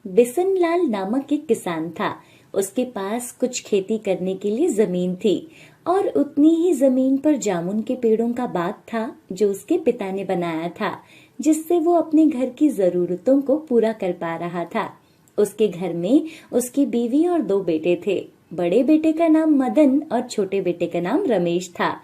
बिसनलाल नामक एक किसान था। उसके पास कुछ खेती करने के लिए जमीन थी और उतनी ही जमीन पर जामुन के पेड़ों का बाग था जो उसके पिता ने बनाया था, जिससे वो अपने घर की जरूरतों को पूरा कर पा रहा था। उसके घर में उसकी बीवी और दो बेटे थे। बड़े बेटे का नाम मदन और छोटे बेटे का नाम रमेश था।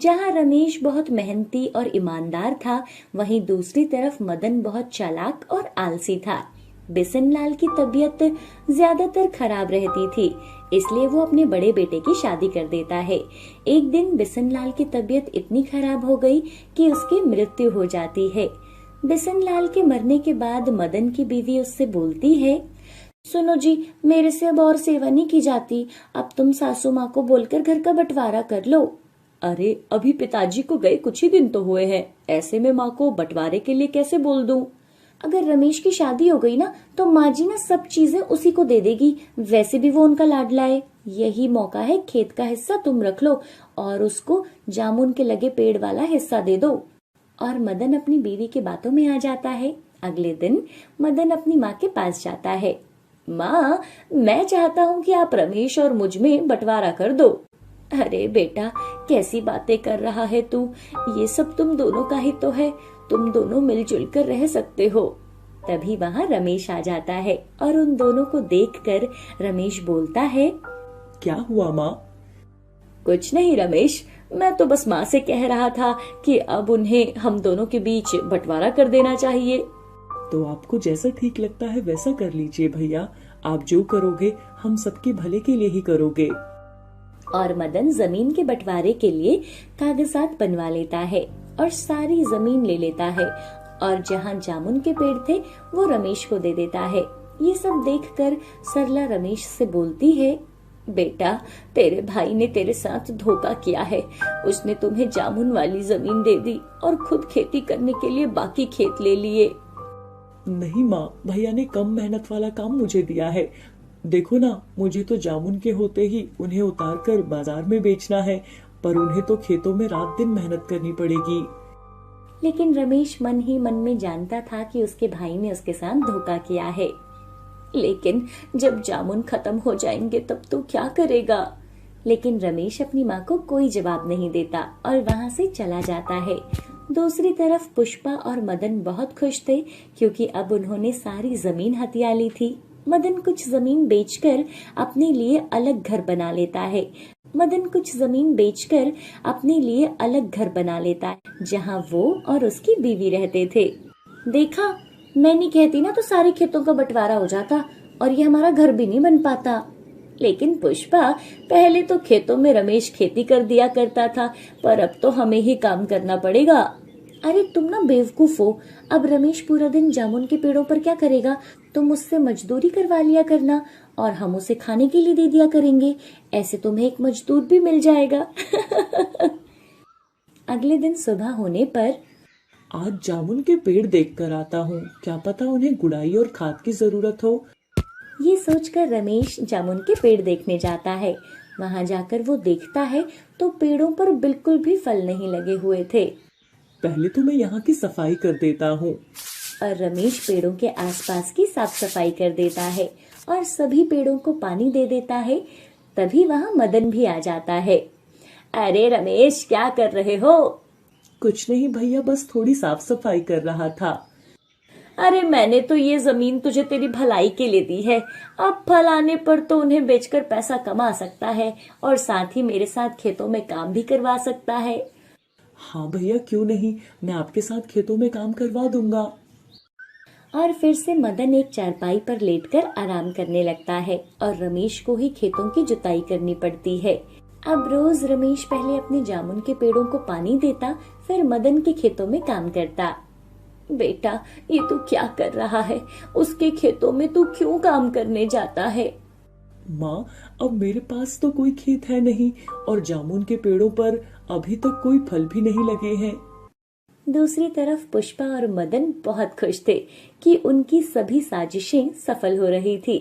जहाँ रमेश बहुत मेहनती और ईमानदार था, वहीं दूसरी तरफ मदन बहुत चालाक और आलसी था। बिसनलाल की तबीयत ज्यादातर खराब रहती थी, इसलिए वो अपने बड़े बेटे की शादी कर देता है। एक दिन बिसनलाल की तबीयत इतनी खराब हो गई कि उसकी मृत्यु हो जाती है। बिसनलाल के मरने के बाद मदन की बीवी उससे बोलती है, सुनो जी, मेरे से अब और सेवा नहीं की जाती। अब तुम सासू माँ को बोलकर घर का बंटवारा कर लो। अरे, अभी पिताजी को गए कुछ ही दिन तो हुए हैं, ऐसे में माँ को बंटवारे के लिए कैसे बोल दूं? अगर रमेश की शादी हो गई ना, तो माँ जी ना सब चीजें उसी को दे देगी। वैसे भी वो उनका लाडला है। यही मौका है, खेत का हिस्सा तुम रख लो और उसको जामुन के लगे पेड़ वाला हिस्सा दे दो। और मदन अपनी बीवी की बातों में आ जाता है। अगले दिन मदन अपनी माँ के पास जाता है। माँ, मैं चाहता हूँ कि आप रमेश और मुझ में बंटवारा कर दो। अरे बेटा, कैसी बातें कर रहा है तू? ये सब तुम दोनों का ही तो है। तुम दोनों मिलजुल कर रह सकते हो। तभी वहाँ रमेश आ जाता है और उन दोनों को देखकर रमेश बोलता है, क्या हुआ माँ? कुछ नहीं रमेश, मैं तो बस माँ से कह रहा था कि अब उन्हें हम दोनों के बीच बंटवारा कर देना चाहिए। तो आपको जैसा ठीक लगता है वैसा कर लीजिए भैया। आप जो करोगे हम सबके भले के लिए ही करोगे। और मदन जमीन के बंटवारे के लिए कागजात बनवा लेता है और सारी जमीन ले लेता है और जहाँ जामुन के पेड़ थे वो रमेश को दे देता है। ये सब देखकर सरला रमेश से बोलती है, बेटा, तेरे भाई ने तेरे साथ धोखा किया है। उसने तुम्हें जामुन वाली जमीन दे दी और खुद खेती करने के लिए बाकी खेत ले लिए। नहीं माँ, भैया ने कम मेहनत वाला काम मुझे दिया है। देखो ना, मुझे तो जामुन के होते ही उन्हें उतार कर बाजार में बेचना है, पर उन्हें तो खेतों में रात दिन मेहनत करनी पड़ेगी। लेकिन रमेश मन ही मन में जानता था कि उसके भाई ने उसके साथ धोखा किया है। लेकिन जब जामुन खत्म हो जाएंगे तब तो क्या करेगा? लेकिन रमेश अपनी माँ को कोई जवाब नहीं देता और वहाँ से चला जाता है। दूसरी तरफ पुष्पा और मदन बहुत खुश थे क्योंकि अब उन्होंने सारी जमीन हथिया ली थी। मदन कुछ जमीन बेचकर अपने लिए अलग घर बना लेता है। जहाँ वो और उसकी बीवी रहते थे। देखा, मैं नहीं कहती ना तो सारे खेतों का बंटवारा हो जाता और ये हमारा घर भी नहीं बन पाता। लेकिन पुष्पा, पहले तो खेतों में रमेश खेती कर दिया करता था, पर अब तो हमें ही काम करना पड़ेगा। अरे तुम ना बेवकूफ हो। अब रमेश पूरा दिन जामुन के पेड़ों पर क्या करेगा? तुम उससे मजदूरी करवा लिया करना और हम उसे खाने के लिए दे दिया करेंगे। ऐसे तुम्हें एक मजदूर भी मिल जाएगा। अगले दिन सुबह होने पर, आज जामुन के पेड़ देख कर आता हूँ, क्या पता उन्हें गुड़ाई और खाद की जरूरत हो। ये सोचकर रमेश जामुन के पेड़ देखने जाता है। वहाँ जाकर वो देखता है तो पेड़ों पर बिल्कुल भी फल नहीं लगे हुए थे। पहले तो मैं यहाँ की सफाई कर देता हूँ। और रमेश पेड़ों के आसपास की साफ सफाई कर देता है और सभी पेड़ों को पानी दे देता है। तभी वहाँ मदन भी आ जाता है। अरे रमेश, क्या कर रहे हो? कुछ नहीं भैया, बस थोड़ी साफ सफाई कर रहा था। अरे मैंने तो ये जमीन तुझे तेरी भलाई के लिए दी है। अब फल आने पर तो उन्हें बेचकर पैसा कमा सकता है और साथ ही मेरे साथ खेतों में काम भी करवा सकता है। हाँ भैया, क्यों नहीं, मैं आपके साथ खेतों में काम करवा दूंगा। और फिर से मदन एक चारपाई पर लेटकर आराम करने लगता है और रमेश को ही खेतों की जुताई करनी पड़ती है। अब रोज रमेश पहले अपने जामुन के पेड़ों को पानी देता, फिर मदन के खेतों में काम करता। बेटा, ये तू क्या कर रहा है? उसके खेतों में तू क्यों काम करने जाता है? माँ, अब मेरे पास तो कोई खेत है नहीं और जामुन के पेड़ों पर अभी तक कोई फल भी नहीं लगे हैं। दूसरी तरफ पुष्पा और मदन बहुत खुश थे कि उनकी सभी साजिशें सफल हो रही थी।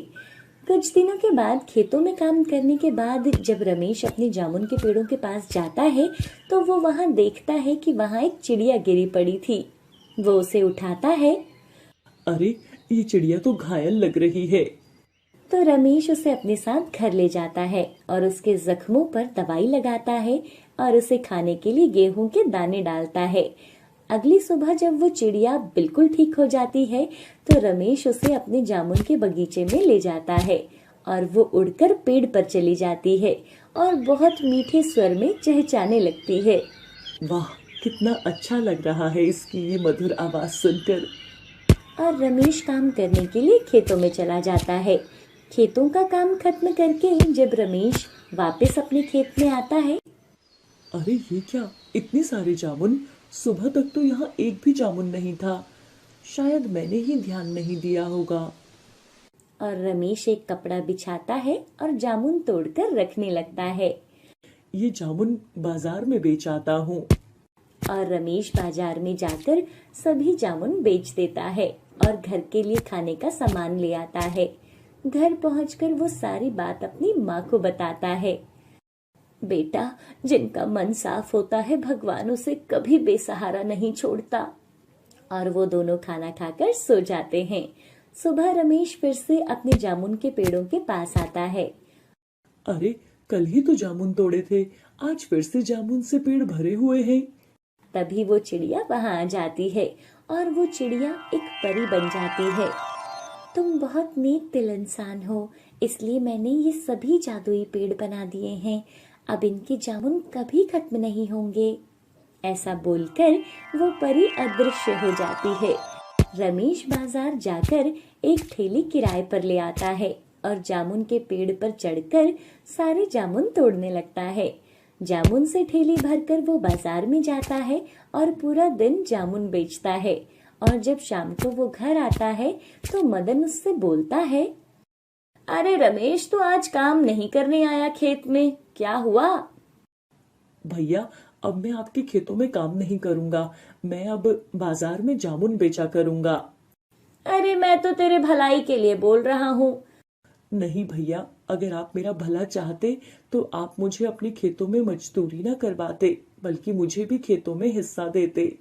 कुछ दिनों के बाद खेतों में काम करने के बाद जब रमेश अपने जामुन के पेड़ों के पास जाता है तो वो वहां देखता है कि वहां एक चिड़िया गिरी पड़ी थी। वो उसे उठाता है। अरे, ये चिड़िया तो घायल लग रही है। तो रमेश उसे अपने साथ घर ले जाता है और उसके जख्मों पर दवाई लगाता है और उसे खाने के लिए गेहूं के दाने डालता है। अगली सुबह जब वो चिड़िया बिल्कुल ठीक हो जाती है तो रमेश उसे अपने जामुन के बगीचे में ले जाता है और वो उड़कर पेड़ पर चली जाती है और बहुत मीठे स्वर में चहचहाने लगती है। वाह, कितना अच्छा लग रहा है इसकी ये मधुर आवाज सुनकर। और रमेश काम करने के लिए खेतों में चला जाता है। खेतों का काम खत्म करके जब रमेश वापस अपने खेत में आता है, अरे ये क्या, इतने सारे जामुन! सुबह तक तो यहाँ एक भी जामुन नहीं था। शायद मैंने ही ध्यान नहीं दिया होगा। और रमेश एक कपड़ा बिछाता है और जामुन तोड़कर रखने लगता है। ये जामुन बाजार में बेच आता हूँ। और रमेश बाजार में जाकर सभी जामुन बेच देता है और घर के लिए खाने का सामान ले आता है। घर पहुंचकर वो सारी बात अपनी माँ को बताता है। बेटा, जिनका मन साफ होता है भगवान उसे कभी बेसहारा नहीं छोड़ता। और वो दोनों खाना खाकर सो जाते हैं। सुबह रमेश फिर से अपने जामुन के पेड़ों के पास आता है। अरे, कल ही तो जामुन तोड़े थे, आज फिर से जामुन से पेड़ भरे हुए हैं। तभी वो चिड़िया वहां आ जाती है और वो चिड़िया एक परी बन जाती है। तुम बहुत नेक दिल इंसान हो, इसलिए मैंने ये सभी जादुई पेड़ बना दिए हैं। अब इनके जामुन कभी खत्म नहीं होंगे। ऐसा बोलकर वो परी अदृश्य हो जाती है। रमेश बाजार जाकर एक ठेली किराए पर ले आता है और जामुन के पेड़ पर चढ़कर सारे जामुन तोड़ने लगता है। जामुन से ठेली भरकर वो बाजार में जाता है और पूरा दिन जामुन बेचता है। और जब शाम को वो घर आता है तो मदन उससे बोलता है, अरे रमेश, तू आज काम नहीं करने आया खेत में, क्या हुआ? भैया, अब मैं आपके खेतों में काम नहीं करूंगा। मैं अब बाजार में जामुन बेचा करूंगा। अरे मैं तो तेरे भलाई के लिए बोल रहा हूँ। नहीं भैया, अगर आप मेरा भला चाहते तो आप मुझे अपने खेतों में मजदूरी न करवाते, बल्कि मुझे भी खेतों में हिस्सा देते।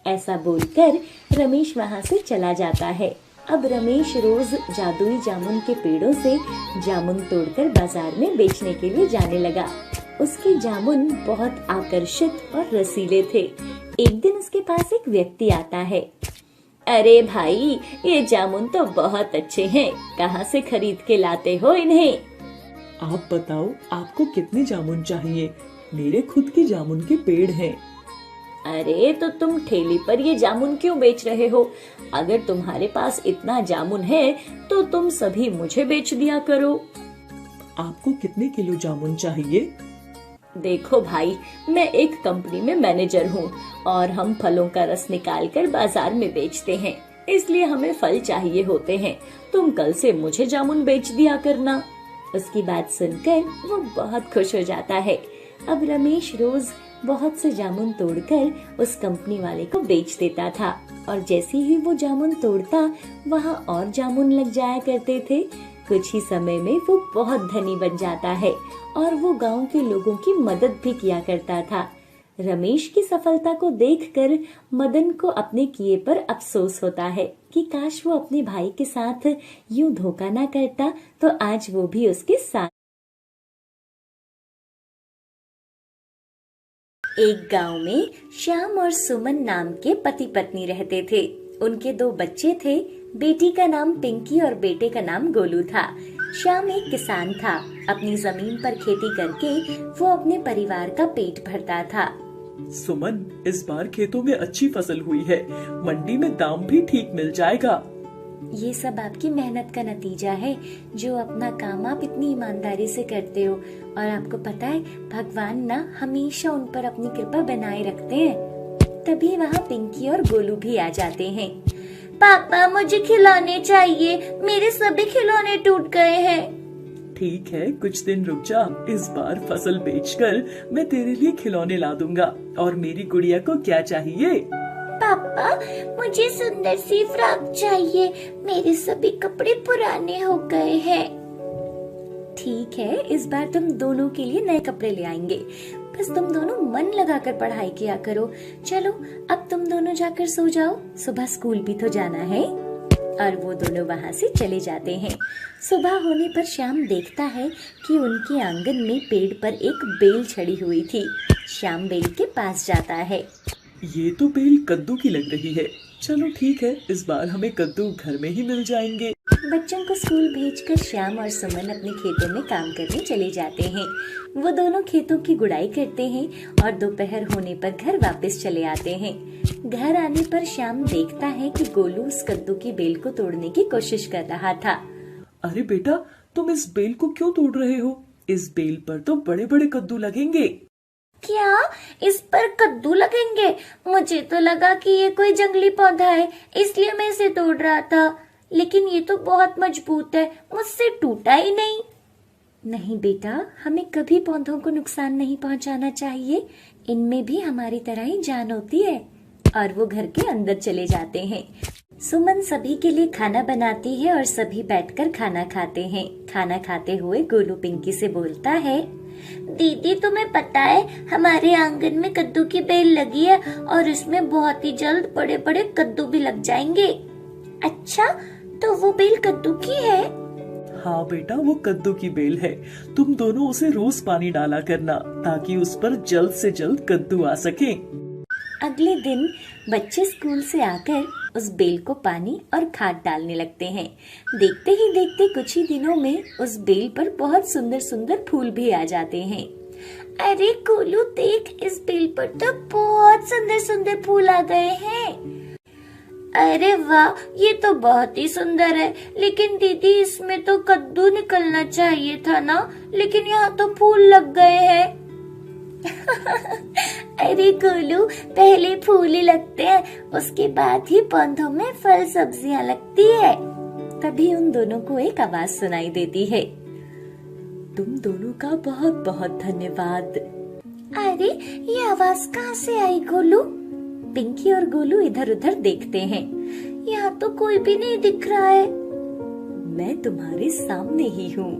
ऐसा बोलकर रमेश वहाँ से चला जाता है। अब रमेश रोज जादुई जामुन के पेड़ों से जामुन तोड़कर बाजार में बेचने के लिए जाने लगा। उसके जामुन बहुत आकर्षित और रसीले थे। एक दिन उसके पास एक व्यक्ति आता है। अरे भाई, ये जामुन तो बहुत अच्छे हैं, कहाँ से खरीद के लाते हो इन्हें? आप बताओ, आपको कितने जामुन चाहिए? मेरे खुद के जामुन के पेड़ हैं। अरे तो तुम ठेली पर ये जामुन क्यों बेच रहे हो? अगर तुम्हारे पास इतना जामुन है तो तुम सभी मुझे बेच दिया करो। आपको कितने किलो जामुन चाहिए? देखो भाई, मैं एक कंपनी में मैनेजर हूँ और हम फलों का रस निकालकर बाजार में बेचते हैं, इसलिए हमें फल चाहिए होते हैं। तुम कल से मुझे जामुन बेच दिया करना। उसकी बात सुनकर वो बहुत खुश हो जाता है। अब रमेश रोज बहुत से जामुन तोड़कर उस कंपनी वाले को बेच देता था और जैसे ही वो जामुन तोड़ता वहाँ और जामुन लग जाया करते थे। कुछ ही समय में वो बहुत धनी बन जाता है और वो गांव के लोगों की मदद भी किया करता था। रमेश की सफलता को देखकर मदन को अपने किए पर अफसोस होता है कि काश वो अपने भाई के साथ यूं धोखा ना करता तो आज वो भी उसके साथ। एक गांव में श्याम और सुमन नाम के पति पत्नी रहते थे। उनके 2 बच्चे थे। बेटी का नाम पिंकी और बेटे का नाम गोलू था। श्याम एक किसान था। अपनी जमीन पर खेती करके वो अपने परिवार का पेट भरता था। सुमन, इस बार खेतों में अच्छी फसल हुई है, मंडी में दाम भी ठीक मिल जाएगा। ये सब आपकी मेहनत का नतीजा है, जो अपना काम आप इतनी ईमानदारी से करते हो। और आपको पता है, भगवान ना हमेशा उन पर अपनी कृपा बनाए रखते हैं। तभी वहाँ पिंकी और गोलू भी आ जाते हैं। पापा, मुझे खिलौने चाहिए, मेरे सभी खिलौने टूट गए हैं। ठीक है, कुछ दिन रुक जा। इस बार फसल बेचकर मैं तेरे लिए खिलौने ला दूंगा। और मेरी गुड़िया को क्या चाहिए? पापा, मुझे सुंदर सी फ्रॉक चाहिए, मेरे सभी कपड़े पुराने हो गए हैं। ठीक है, इस बार तुम दोनों के लिए नए कपड़े ले आएंगे। बस तुम दोनों मन लगाकर पढ़ाई किया करो। चलो, अब तुम दोनों जाकर सो जाओ, सुबह स्कूल भी तो जाना है। और वो दोनों वहाँ से चले जाते हैं। सुबह होने पर श्याम देखता है कि उनके आंगन में पेड़ पर एक बेल छड़ी हुई थी। श्याम बेल के पास जाता है। ये तो बेल कद्दू की लग रही है। चलो ठीक है, इस बार हमें कद्दू घर में ही मिल जाएंगे। बच्चों को स्कूल भेजकर श्याम और सुमन अपने खेतों में काम करने चले जाते हैं। वो दोनों खेतों की गुड़ाई करते हैं और दोपहर होने पर घर वापस चले आते हैं। घर आने पर श्याम देखता है कि गोलू उस कद्दू की बेल को तोड़ने की कोशिश कर रहा था। अरे बेटा, तुम इस बेल को क्यों तोड़ रहे हो? इस बेल पर तो बड़े बड़े कद्दू लगेंगे। क्या इस पर कद्दू लगेंगे? मुझे तो लगा कि ये कोई जंगली पौधा है, इसलिए मैं इसे तोड़ रहा था। लेकिन ये तो बहुत मजबूत है, मुझसे टूटा ही नहीं। नहीं बेटा, हमें कभी पौधों को नुकसान नहीं पहुंचाना चाहिए। इनमें भी हमारी तरह ही जान होती है। और वो घर के अंदर चले जाते हैं। सुमन सभी के लिए खाना बनाती है और सभी बैठकर खाना खाते हैं। खाना खाते हुए गोलू पिंकी से बोलता है, दीदी तुम्हें पता है हमारे आंगन में कद्दू की बेल लगी है और इसमें बहुत ही जल्द बड़े बड़े कद्दू भी लग जाएंगे। अच्छा, तो वो बेल कद्दू की है? हाँ बेटा, वो कद्दू की बेल है। तुम दोनों उसे रोज पानी डाला करना ताकि उस पर जल्द से जल्द कद्दू आ सके। अगले दिन बच्चे स्कूल से आकर उस बेल को पानी और खाद डालने लगते हैं। देखते ही देखते कुछ ही दिनों में उस बेल पर बहुत सुंदर सुंदर फूल भी आ जाते हैं। अरे गोलू देख, इस बेल पर तो बहुत सुंदर सुंदर फूल आ गए हैं। अरे वाह, ये तो बहुत ही सुंदर है। लेकिन दीदी इसमें तो कद्दू निकलना चाहिए था ना, लेकिन यहाँ तो फूल लग गए हैं। अरे गोलू, पहले फूल ही लगते हैं, उसके बाद ही पौधों में फल सब्जियां लगती है। तभी उन दोनों को एक आवाज सुनाई देती है। तुम दोनों का बहुत बहुत धन्यवाद। अरे ये आवाज कहाँ से आई गोलू? पिंकी और गोलू इधर उधर देखते हैं। यहाँ तो कोई भी नहीं दिख रहा है। मैं तुम्हारे सामने ही हूँ।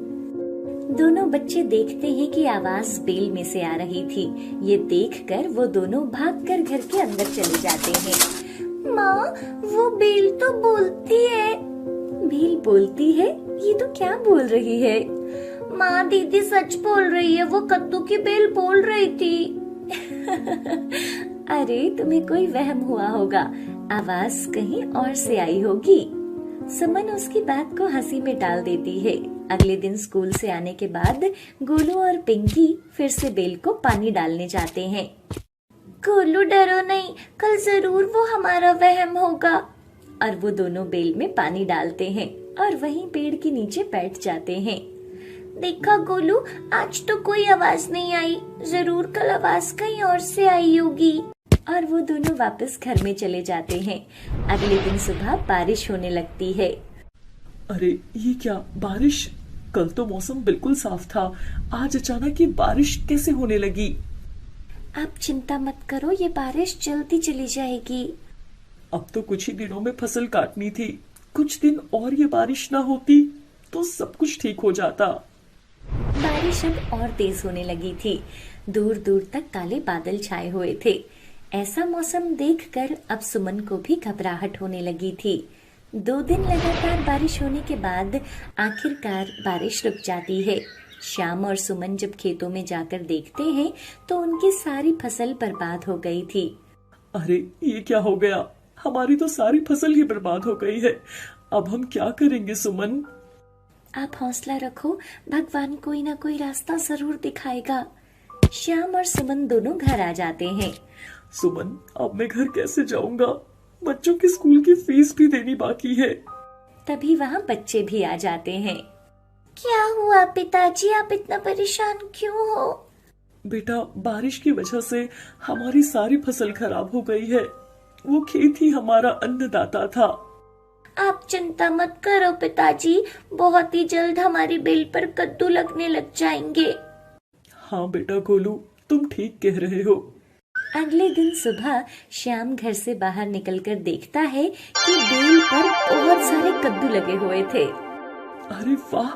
दोनों बच्चे देखते हैं कि आवाज बेल में से आ रही थी। ये देखकर वो दोनों भागकर घर के अंदर चले जाते हैं। माँ, वो बेल तो बोलती है। बेल बोलती है? ये तो क्या बोल रही है? माँ, दीदी सच बोल रही है, वो कद्दू की बेल बोल रही थी। अरे तुम्हें कोई वहम हुआ होगा, आवाज कहीं और से आई होगी। सुमन उसकी बात को हंसी में डाल देती है। अगले दिन स्कूल से आने के बाद गोलू और पिंकी फिर से बेल को पानी डालने जाते हैं। गोलू डरो नहीं, कल जरूर वो हमारा वहम होगा। और वो दोनों बेल में पानी डालते हैं और वहीं पेड़ के नीचे बैठ जाते हैं। देखा गोलू, आज तो कोई आवाज नहीं आई, जरूर कल आवाज कहीं और से आई होगी। और वो दोनों वापस घर में चले जाते हैं। अगले दिन सुबह बारिश होने लगती है। अरे ये क्या बारिश? कल तो मौसम बिल्कुल साफ था, आज अचानक ये बारिश कैसे होने लगी? आप चिंता मत करो, ये बारिश जल्दी चली जाएगी। अब तो कुछ ही दिनों में फसल काटनी थी। कुछ दिन और ये बारिश ना होती तो सब कुछ ठीक हो जाता। बारिश अब और तेज होने लगी थी। दूर दूर तक काले बादल छाए हुए थे। ऐसा मौसम देखकर अब सुमन को भी घबराहट होने लगी थी। 2 दिन लगातार बारिश होने के बाद आखिरकार बारिश रुक जाती है। श्याम और सुमन जब खेतों में जाकर देखते हैं तो उनकी सारी फसल बर्बाद हो गई थी। अरे ये क्या हो गया? हमारी तो सारी फसल ही बर्बाद हो गई है। अब हम क्या करेंगे सुमन? आप हौसला रखो, भगवान कोई ना कोई रास्ता जरूर दिखाएगा। श्याम और सुमन दोनों घर आ जाते हैं। सुमन, अब मैं घर कैसे जाऊंगा? बच्चों की स्कूल की फीस भी देनी बाकी है। तभी वहाँ बच्चे भी आ जाते हैं। क्या हुआ पिताजी, आप इतना परेशान क्यों हो? बेटा, बारिश की वजह से हमारी सारी फसल खराब हो गई है। वो खेत ही हमारा अन्नदाता था। आप चिंता मत करो पिताजी, बहुत ही जल्द हमारी बेल पर कद्दू लगने लग जाएंगे। हाँ बेटा गोलू, तुम ठीक कह रहे हो। अगले दिन सुबह श्याम घर से बाहर निकलकर देखता है कि बेल पर बहुत सारे कद्दू लगे हुए थे। अरे वाह,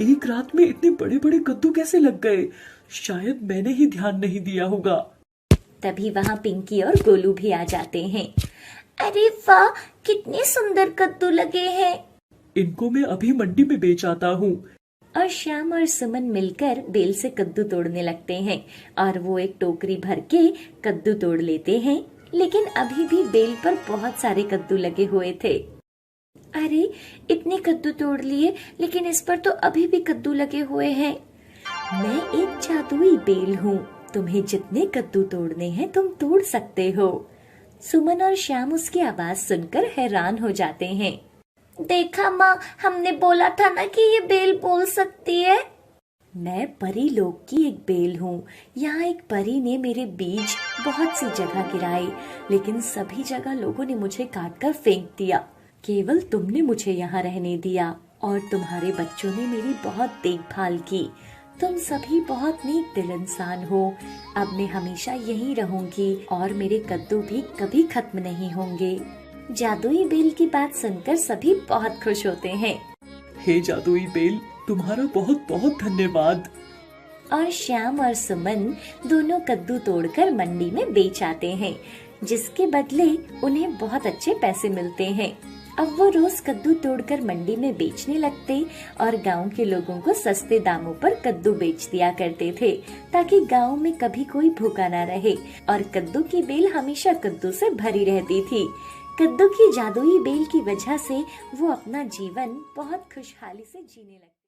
एक रात में इतने बड़े बड़े कद्दू कैसे लग गए? शायद मैंने ही ध्यान नहीं दिया होगा। तभी वहाँ पिंकी और गोलू भी आ जाते हैं। अरे वाह, कितने सुंदर कद्दू लगे हैं। इनको मैं अभी मंडी में बेच आता हूँ। और श्याम और सुमन मिलकर बेल से कद्दू तोड़ने लगते हैं और वो एक टोकरी भर के कद्दू तोड़ लेते हैं। लेकिन अभी भी बेल पर बहुत सारे कद्दू लगे हुए थे। अरे, इतने कद्दू तोड़ लिए, लेकिन इस पर तो अभी भी कद्दू लगे हुए हैं। मैं एक जादुई बेल हूँ, तुम्हें जितने कद्दू तोड़ने हैं तुम तोड़ सकते हो। सुमन और श्याम उसकी आवाज सुनकर हैरान हो जाते हैं। देखा माँ, हमने बोला था ना कि ये बेल बोल सकती है। मैं परी लोक की एक बेल हूँ। यहाँ एक परी ने मेरे बीज बहुत सी जगह गिराए, लेकिन सभी जगह लोगों ने मुझे काट कर फेंक दिया। केवल तुमने मुझे यहाँ रहने दिया और तुम्हारे बच्चों ने मेरी बहुत देखभाल की। तुम सभी बहुत नेक दिल इंसान हो। अब मैं हमेशा यहीं रहूंगी और मेरे कद्दू भी कभी खत्म नहीं होंगे। जादुई बेल की बात सुनकर सभी बहुत खुश होते हैं। हे जादुई बेल, तुम्हारा बहुत बहुत धन्यवाद। और श्याम और सुमन दोनों कद्दू तोड़कर मंडी में बेच आते हैं, जिसके बदले उन्हें बहुत अच्छे पैसे मिलते हैं। अब वो रोज कद्दू तोड़कर मंडी में बेचने लगते और गांव के लोगों को सस्ते दामों पर कद्दू बेच दिया करते थे, ताकि गांव में कभी कोई भूखा न रहे और कद्दू की बेल हमेशा कद्दू से भरी रहती थी। कद्दू की जादुई बेल की वजह से वो अपना जीवन बहुत खुशहाली से जीने लगे।